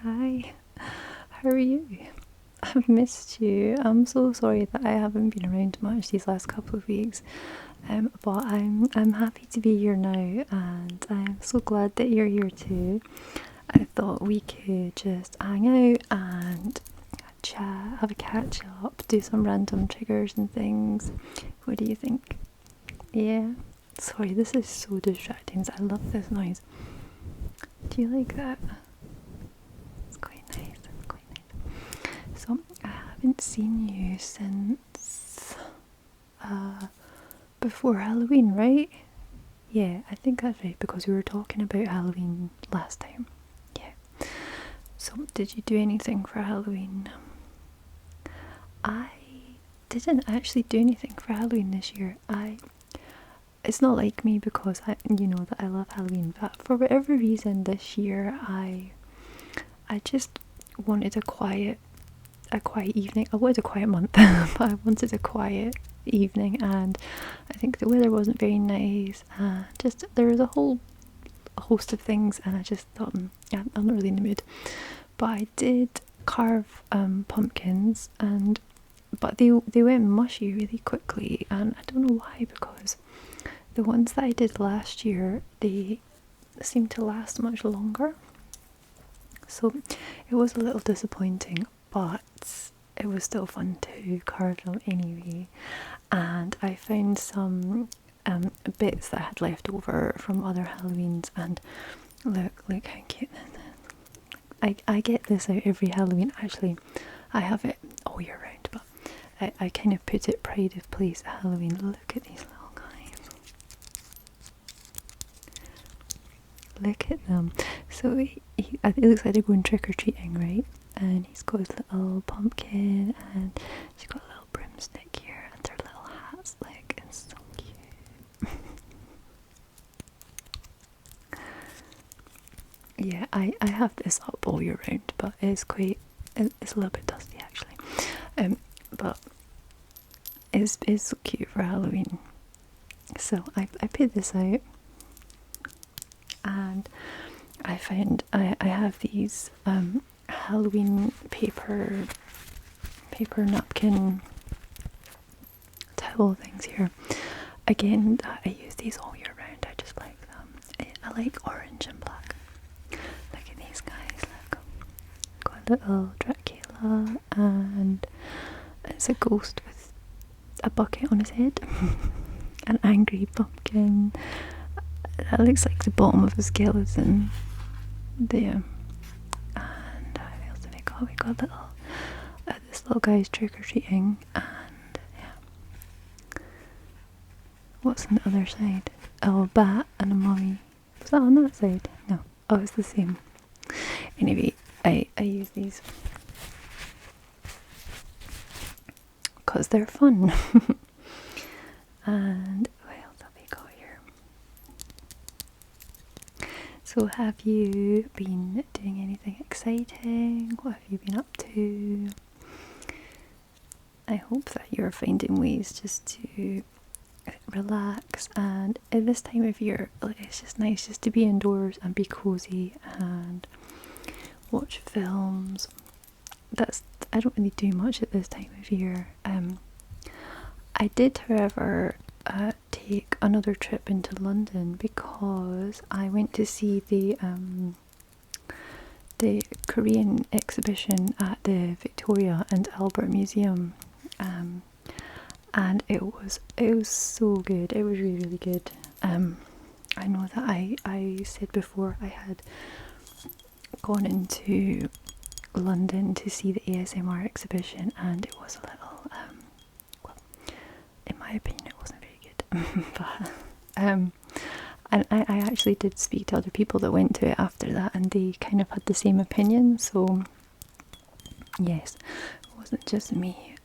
Hi, how are you? I've missed you. I'm so sorry that I haven't been around much these last couple of weeks. But I'm happy to be here now, and I'm so glad that you're here too. I thought we could just hang out and chat, have a catch up, do some random triggers and things. What do you think? Yeah. Sorry, this is so distracting. I love this noise. Do you like that? It's quite nice. It's quite nice. So I haven't seen you since before Halloween, right? Yeah, I think that's right because we were talking about Halloween last time. Yeah. So did you do anything for Halloween? I didn't actually do anything for Halloween this year. It's not like me because you know that I love Halloween, but for whatever reason this year I just wanted a quiet evening. I wanted a quiet month, but I wanted a quiet evening, and I think the weather wasn't very nice. Just there was a whole host of things, and I just thought, yeah, I'm not really in the mood. But I did carve pumpkins, but they went mushy really quickly, and I don't know why, because the ones that I did last year, they seemed to last much longer. So it was a little disappointing, but it was still fun to carve them anyway. And I found some bits that I had left over from other Halloweens, and look how cute this is. I get this out every Halloween. Actually, I have it all year round, but I kind of put it pride of place at Halloween. Look at these little guys. Look at them. So it looks like they're going trick-or-treating, right? And he's got his little pumpkin, and she's got a little broomstick here, and their little hats. Like, it's so cute. Yeah, I have this up all year round, but it's a little bit dusty actually. But it's so cute for Halloween. So I put this out, and I found I have these Halloween paper napkin towel things here. Again, I use these all year round. I just like them. I like orange and black. Look at these guys. Look, got a little Dracula, and it's a ghost with a bucket on his head. An angry pumpkin. That looks like the bottom of a skeleton. There. And what else have we got? We got this little guy's trick-or-treating, and yeah. What's on the other side? Oh, a bat and a mummy. Was that on that side? No. Oh, it's the same. Anyway, I use these because they're fun. And what else have we got here? So have you been doing anything exciting? What have you been up to? I hope that you're finding ways just to relax, and at this time of year, it's just nice just to be indoors and be cozy and watch films. I don't really do much at this time of year. I did, however, take another trip into London because I went to see the Korean exhibition at the Victoria and Albert Museum, and it was so good. It was really, really good. I know that I said before I had gone into London to see the ASMR exhibition, and it was a little well, in my opinion it wasn't very good. But and I actually did speak to other people that went to it after that, and they kind of had the same opinion, so yes, it wasn't just me.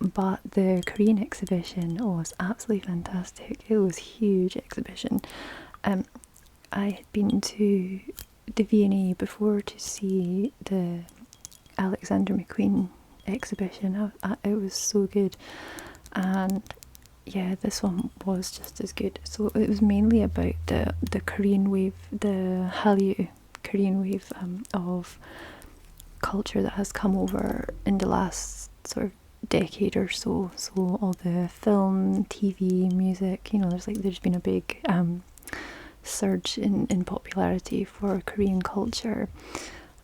But the Korean exhibition was absolutely fantastic. It was a huge exhibition. I had been to the V&A before to see the Alexander McQueen exhibition. It was so good, and yeah, this one was just as good. So it was mainly about the Korean wave, the Hallyu Korean wave of culture that has come over in the last sort of decade or so. So all the film, TV, music, there's been a big surge in popularity for Korean culture,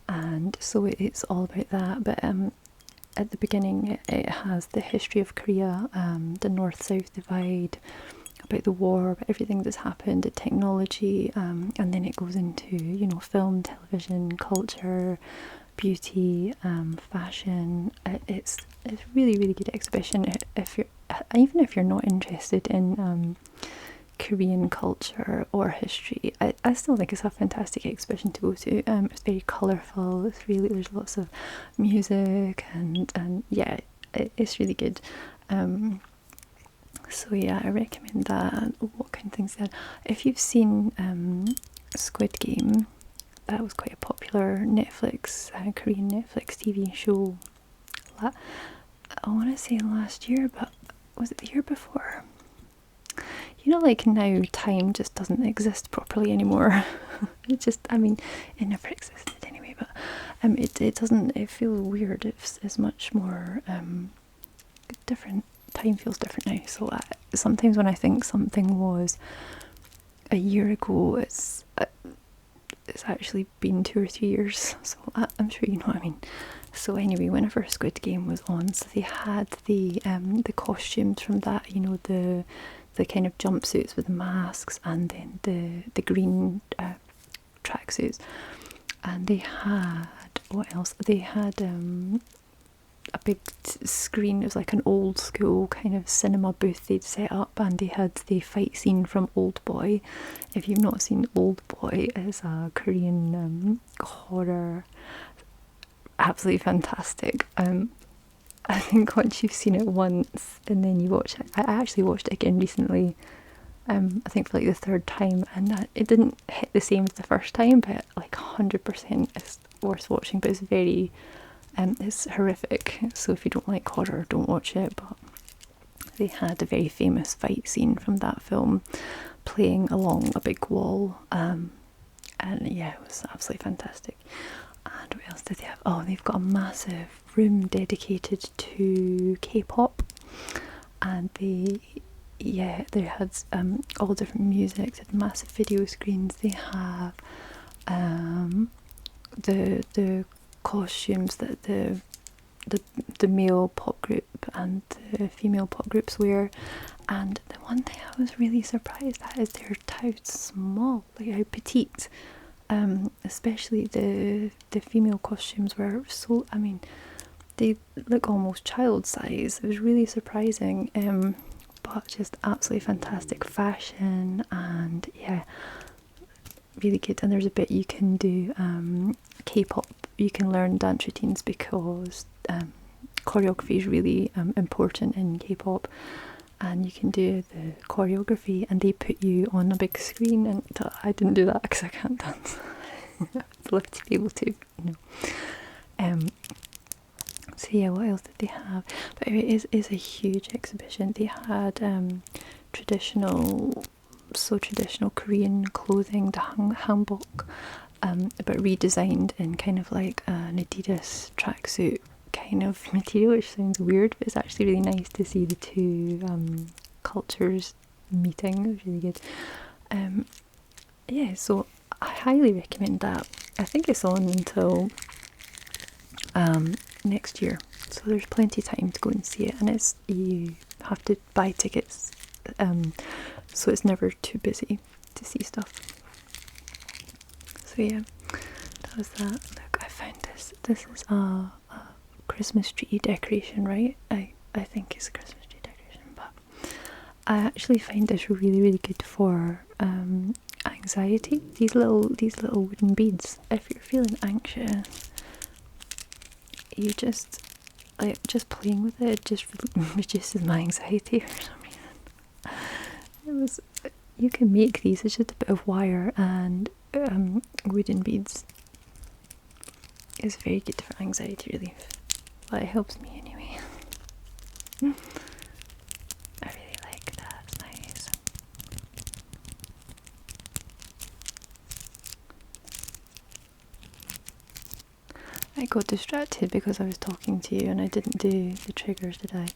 and so it's all about that. But at the beginning, it has the history of Korea, the North-South divide, about the war, about everything that's happened, the technology, and then it goes into film, television, culture, beauty, fashion. It's really, really good exhibition. Even if you're not interested in Korean culture or history, I still think it's a fantastic exhibition to go to. It's very colourful. There's lots of music and yeah, it's really good. So yeah, I recommend that. And what kind of things then? If you've seen Squid Game, that was quite a popular Netflix, Korean Netflix TV show. I want to say last year, but was it the year before? Like now time just doesn't exist properly anymore. It never existed anyway, but it doesn't, it feels weird. It's much more different. Time feels different now. So sometimes when I think something was a year ago, it's actually been 2 or 3 years. So I'm sure you know what I mean. So anyway, whenever Squid Game was on, so they had the costumes from that, the kind of jumpsuits with the masks, and then the green tracksuits, and they had, what else? They had a big screen. It was like an old school kind of cinema booth they'd set up, and they had the fight scene from Old Boy. If you've not seen Old Boy, it's a Korean horror, absolutely fantastic. I think once you've seen it once and then you watch it, I actually watched it again recently, I think for like the third time, and it didn't hit the same as the first time, but like 100% it's worth watching. But it's horrific, so if you don't like horror, don't watch it. But they had a very famous fight scene from that film playing along a big wall, and yeah, it was absolutely fantastic. And what else did they have? Oh, they've got a massive room dedicated to K-pop, and they had all different music. They had massive video screens. They have the costumes that the male pop group and the female pop groups wear. And the one thing I was really surprised at is how small, like how petite. Especially the female costumes were so, they look almost child size. It was really surprising, but just absolutely fantastic fashion, and yeah, really good. And there's a bit you can do K-pop, you can learn dance routines, because choreography is really important in K-pop, and you can do the choreography and they put you on a big screen. And I didn't do that because I can't dance. I'd love to be able to, so yeah, what else did they have? But it is a huge exhibition. They had traditional Korean clothing, the hanbok, but redesigned in kind of like an Adidas tracksuit kind of material, which sounds weird, but it's actually really nice to see the two cultures meeting. It was really good. Yeah, so I highly recommend that. I think it's on until next year, so there's plenty of time to go and see it, and you have to buy tickets, so it's never too busy to see stuff. So yeah, that was that. Look, I found this. This is a Christmas tree decoration, right? I think it's a Christmas tree decoration, but I actually find this really, really good for anxiety. These little wooden beads. If you're feeling anxious, you just playing with it just reduces my anxiety for some reason. You can make these. It's just a bit of wire and wooden beads. It's very good for anxiety relief. Well, it helps me anyway. I really like that. It's nice. I got distracted because I was talking to you and I didn't do the triggers, did I?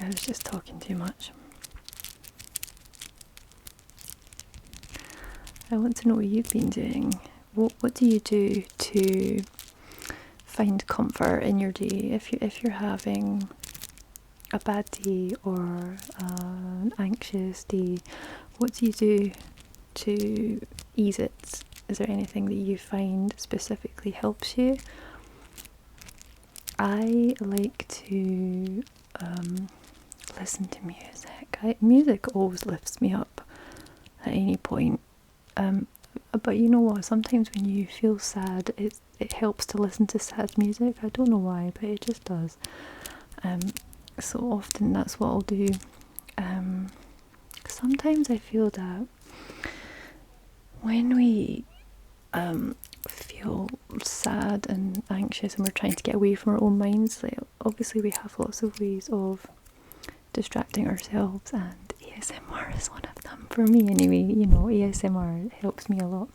I was just talking too much. I want to know what you've been doing. What do you do to find comfort in your day if you're having a bad day or an anxious day? What do you do to ease it? Is there anything that you find specifically helps you? I like to listen to music. Music always lifts me up at any point. But you know what? Sometimes when you feel sad, it helps to listen to sad music. I don't know why, but it just does. So often that's what I'll do. Sometimes I feel that when we feel sad and anxious and we're trying to get away from our own minds, like obviously we have lots of ways of distracting ourselves, and ASMR is one of them for me anyway. You know, ASMR helps me a lot.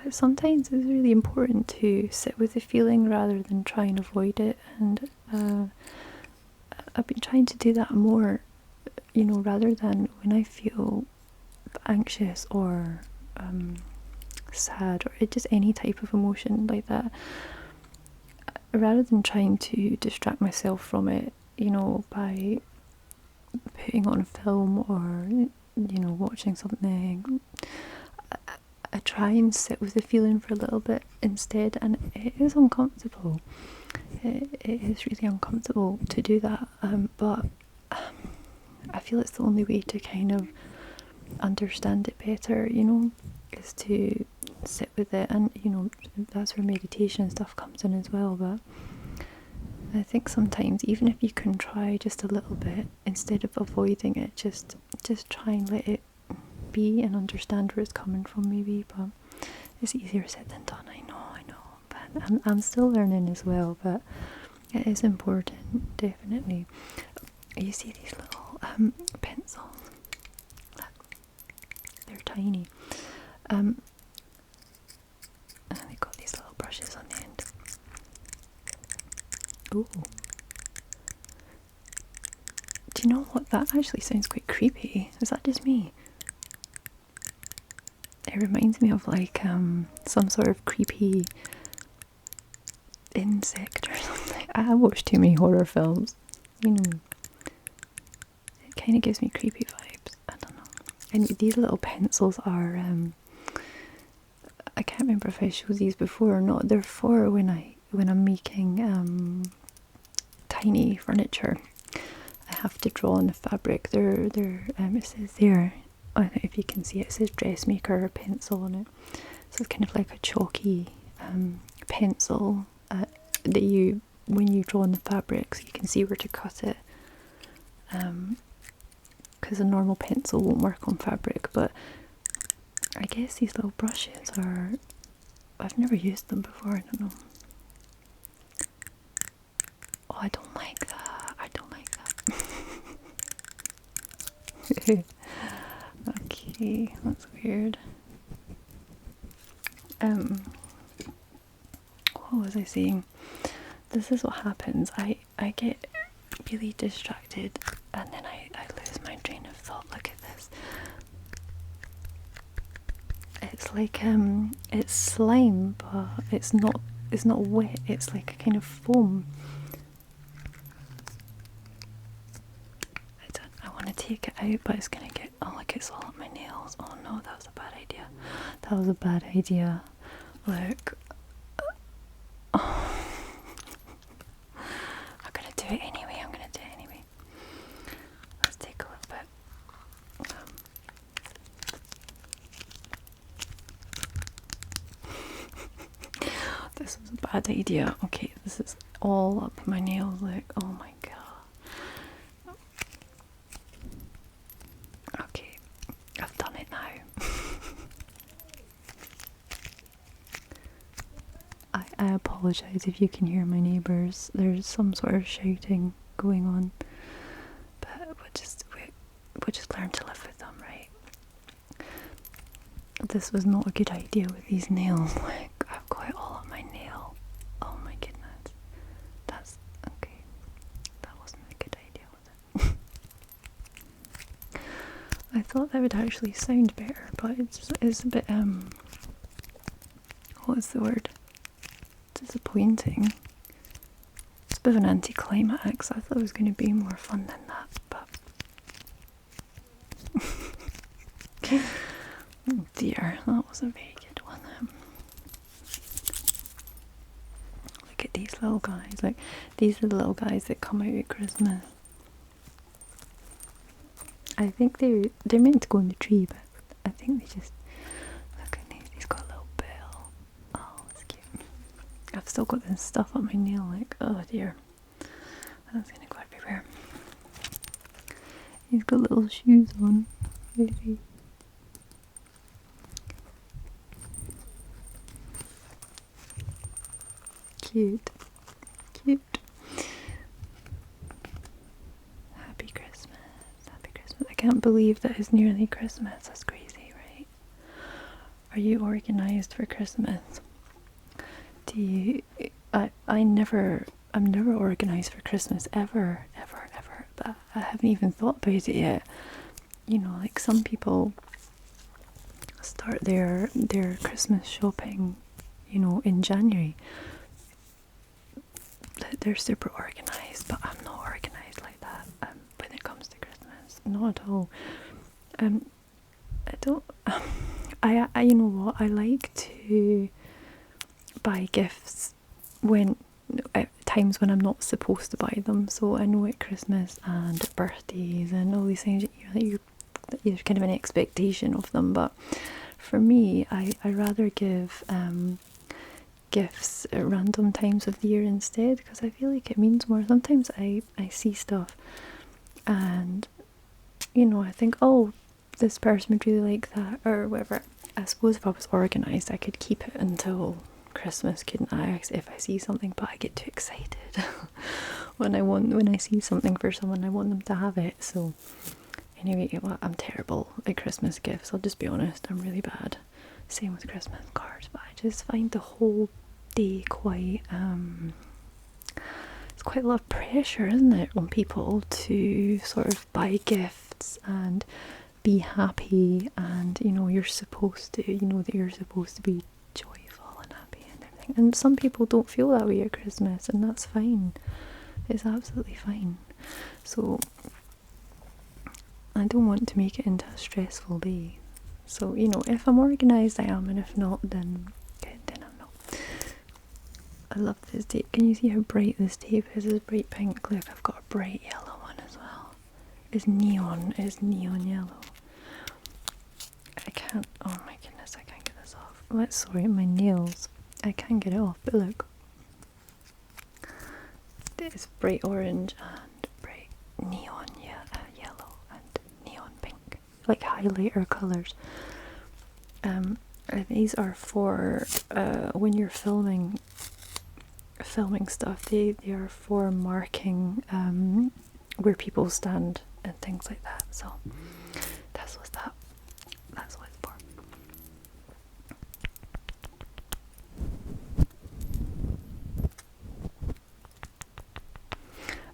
But sometimes it's really important to sit with the feeling rather than try and avoid it, and I've been trying to do that more, you know, rather than when I feel anxious or sad or just any type of emotion like that, rather than trying to distract myself from it, you know, by putting on a film or, you know, watching something, I try and sit with the feeling for a little bit instead, and it is uncomfortable. It is really uncomfortable to do that, but I feel it's the only way to kind of understand it better, you know, is to sit with it, and you know, that's where meditation stuff comes in as well. But I think sometimes even if you can try just a little bit instead of avoiding it, just try and let it be and understand where it's coming from, maybe. But it's easier said than done. I know, but I'm still learning as well, but it is important, definitely. You see these little pencils, they're tiny, and they've got these little brushes on the end. Ooh. Do you know what? That actually sounds quite creepy. Is that just me? It reminds me of like some sort of creepy insect or something. I watch too many horror films. You know, it kind of gives me creepy vibes. I don't know. And these little pencils are I can't remember if I showed these before or not. They're for when I'm making tiny furniture. I have to draw on the fabric. They're it says there, I don't know if you can see it, it says dressmaker pencil on it. So it's kind of like a chalky pencil that you, when you draw on the fabric, so you can see where to cut it. Because a normal pencil won't work on fabric, but I guess these little brushes are, I've never used them before, I don't know. Oh, I don't like that. I don't like that. Okay, that's weird. What was I saying? This is what happens. I get really distracted and then I lose my train of thought. Look at this. It's like it's slime, but it's not wet. It's like a kind of foam. I want to take it out, but it's gonna get, oh look, it's all up my nails. Oh no, that was a bad idea. That was a bad idea. Look. Oh. I'm gonna do it anyway. Let's take a little bit. This was a bad idea. Okay, this is all up my nails. Look, oh my god. Okay, I've done it now. I apologise if you can hear my neighbours. There's some sort of shouting going on, but we'll just learn to live with them, right? This was not a good idea with these nails. Like, I thought that would actually sound better, but it's a bit what's the word? Disappointing. It's a bit of an anticlimax. I thought it was going to be more fun than that, but oh dear, that was a very good one. Look at these little guys. Like, these are the little guys that come out at Christmas. I think they're meant to go in the tree, but I think they just look at these. He's got a little bell. Oh, that's cute. I've still got this stuff on my nail. Like, oh dear, that's gonna go everywhere. He's got little shoes on. Very cute. Cute. Happy Christmas. Happy Christmas. I can't believe that it's nearly Christmas. That's crazy, right? Are you organised for Christmas? Do you... I'm never organised for Christmas, ever. But I haven't even thought about it yet. You know, like some people start their Christmas shopping, you know, in January. They're super organised, but I'm not organised like that when it comes to Christmas. Not at all. I don't. I you know what? I like to buy gifts when at times when I'm not supposed to buy them. So I know at Christmas and at birthdays and all these things, there's kind of an expectation of them. But for me, I rather give gifts at random times of the year instead, because I feel like it means more. Sometimes I see stuff and, you know, I think, oh, this person would really like that or whatever. I suppose if I was organised, I could keep it until Christmas, couldn't I? If I see something, but I get too excited when I see something for someone, I want them to have it. So anyway, well, I'm terrible at Christmas gifts, I'll just be honest. I'm really bad. Same with Christmas cards, but I just find the whole day quite it's quite a lot of pressure, isn't it, on people to sort of buy gifts and be happy, and you know, you're supposed to, you know, that you're supposed to be joyful and happy and everything. And some people don't feel that way at Christmas, and that's fine. It's absolutely fine. So I don't want to make it into a stressful day. So, you know, if I'm organised, I am, and if not, then I'm not. I love this tape. Can you see how bright this tape is? It's bright pink. Look, I've got a bright yellow one as well. It's neon yellow. I can't, oh my goodness, I can't get this off. Let's sort my nails. I can't get it off, but look. It's bright orange and bright neon yellow and neon pink. Like highlighter colours. These are for when you're filming stuff. They are for marking where people stand and things like that. So that's what it's for.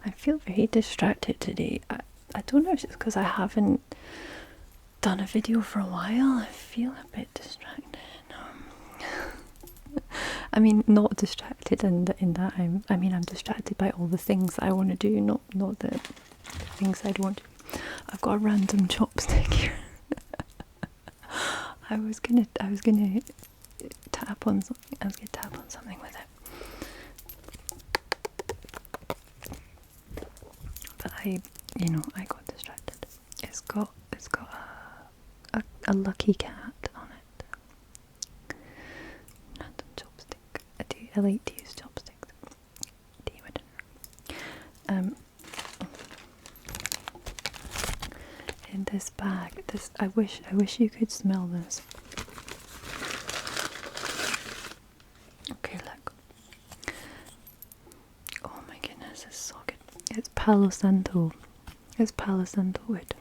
I feel very distracted today. I don't know if it's because I haven't done a video for a while. I feel a bit distracted. I mean, not distracted in that I'm distracted by all the things that I want to do, not the things I don't want to do. I've got a random chopstick here. I was gonna tap on something. I was gonna tap on something with it, but I got distracted. It's got a lucky cat on it. Random chopstick. I like to use chopsticks. In this bag, I wish you could smell this. Okay, look. Oh my goodness, it's so good. It's Palo Santo. It's Palo Santo wood.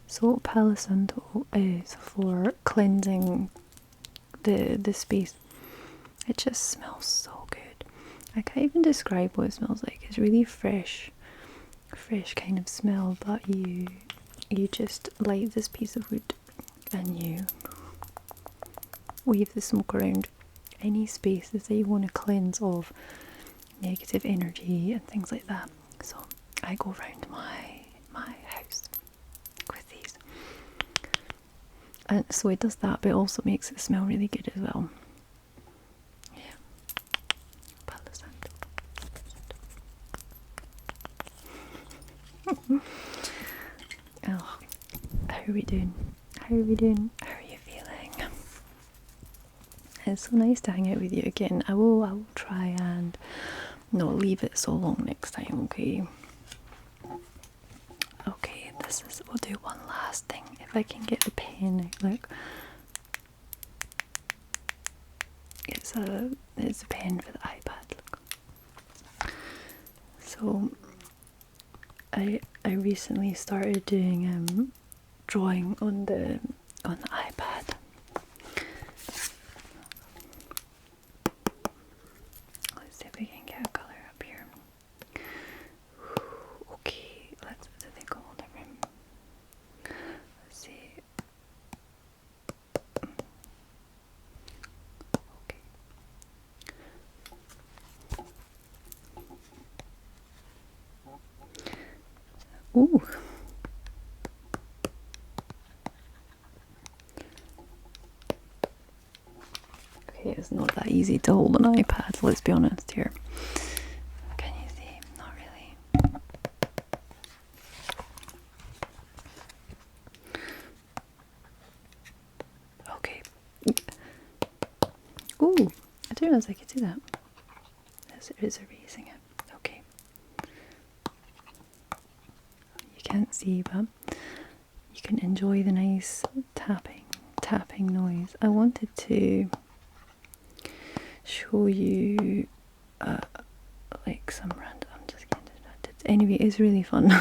So Palo Santo is for cleansing the space. It just smells so good. I can't even describe what it smells like. It's really fresh fresh kind of smell, but you just light this piece of wood and you wave the smoke around any spaces that you want to cleanse of negative energy and things like that. So I go around my house with these, and so it does that, but it also makes it smell really good as well. Yeah. Palo Santo. Oh, how are we doing? How are we doing? How are you feeling? It's so nice to hang out with you again. I will try and not leave it so long next time, okay? Okay, we'll do one last thing. If I can get the pen out, look. It's a pen for the iPad, look. So I recently started doing drawing on the iPad. Let's see if we can get a colour up here. Okay, let's what do they call them? Let's see. Okay. Ooh. Okay, it's not that easy to hold an iPad, let's be honest here. Can you see? Not really. Okay. Ooh, I didn't realize I could do that. It is erasing it. Okay. You can't see, but you can enjoy the nice tapping noise. I wanted to show you like some random. I'm just getting distracted. Anyway, it's really fun.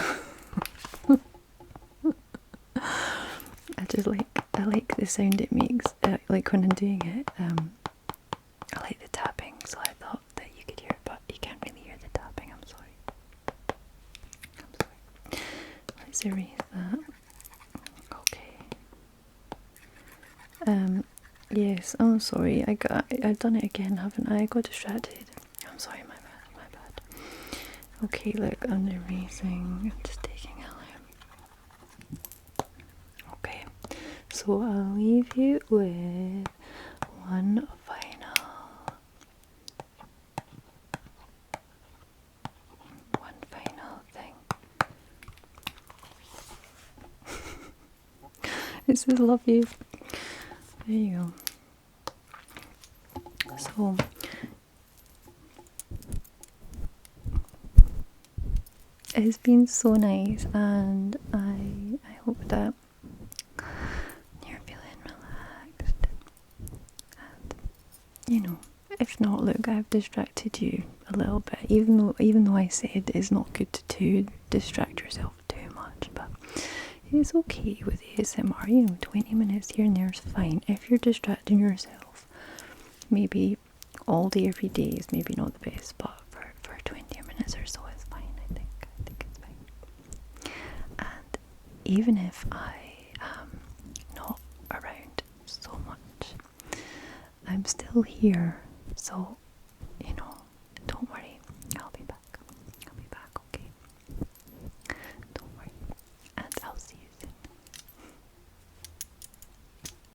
I like the sound it makes. Like when I'm doing it. I like the tapping, so I thought that you could hear it, but you can't really hear the tapping. I'm sorry. Let's erase that. Okay. Yes, I'm sorry. I've done it again, haven't I? I got distracted. I'm sorry, my bad. Okay, look, I'm erasing. I'm just taking it out. Okay, so I'll leave you with one final thing. This is lovely. There you go. So it's been so nice, and I hope that you're feeling relaxed. And if not, look, I've distracted you a little bit. Even though I said it's not good to distract yourself too much, but it's okay with ASMR. 20 minutes here and there is fine. If you're distracting yourself, maybe all day every day is maybe not the best, but for 20 minutes or so is fine. I think it's fine. And even if I am not around so much, I'm still here. So